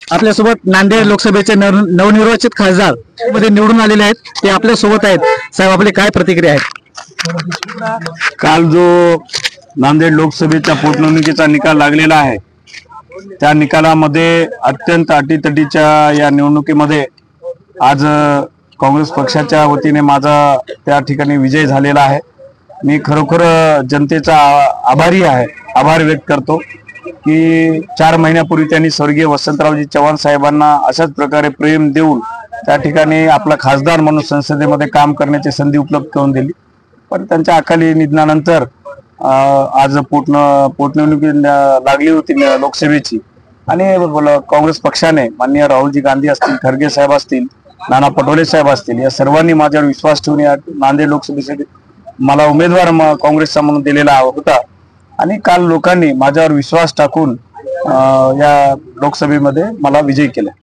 आपल्यासोबत नांदेड लोकसभेचे नवनिर्वाचित खासदार मध्ये निवडून आलेले आहेत, ते आपल्या सोबत आहेत। साहेब, आपली काय प्रतिक्रिया आहे? काल जो नांदेड लोकसभेच्या पोटनिवडणुकीचा निकाल लागलेला आहे, त्या निकालामध्ये अत्यंत अटीतटीच्या या निवडणुकीमध्ये आज काँग्रेस पक्षाच्या वतीने माझा त्या ठिकाणी विजय झालेला आहे। मी खरोखर जनतेचा आभारी आहे, आभार व्यक्त करतो की 4 महिन्यापूर्वी त्यांनी स्वर्गीय वसंतरावजी चव्हाण साहेबांना अशाच प्रकारे प्रेम देऊन त्या ठिकाणी आपला खासदार म्हणून संसदेमध्ये काम करण्याची संधी उपलब्ध करून दिली। पण त्यांच्या अकाली निधनानंतर आज पोटनिवडणुकी लागली होती लोकसभेची, आणि काँग्रेस पक्षाने माननीय राहुलजी गांधी असतील, खरगे साहेब असतील, नाना पटोले साहेब असतील, या सर्वांनी माझ्यावर विश्वास ठेवून या नांदेड लोकसभेसाठी मला उमेदवार काँग्रेसचा म्हणून दिलेला होता, आणि काल लोकांनी माझ्यावर विश्वास टाकून या लोकसभेमध्ये मला विजयी केला।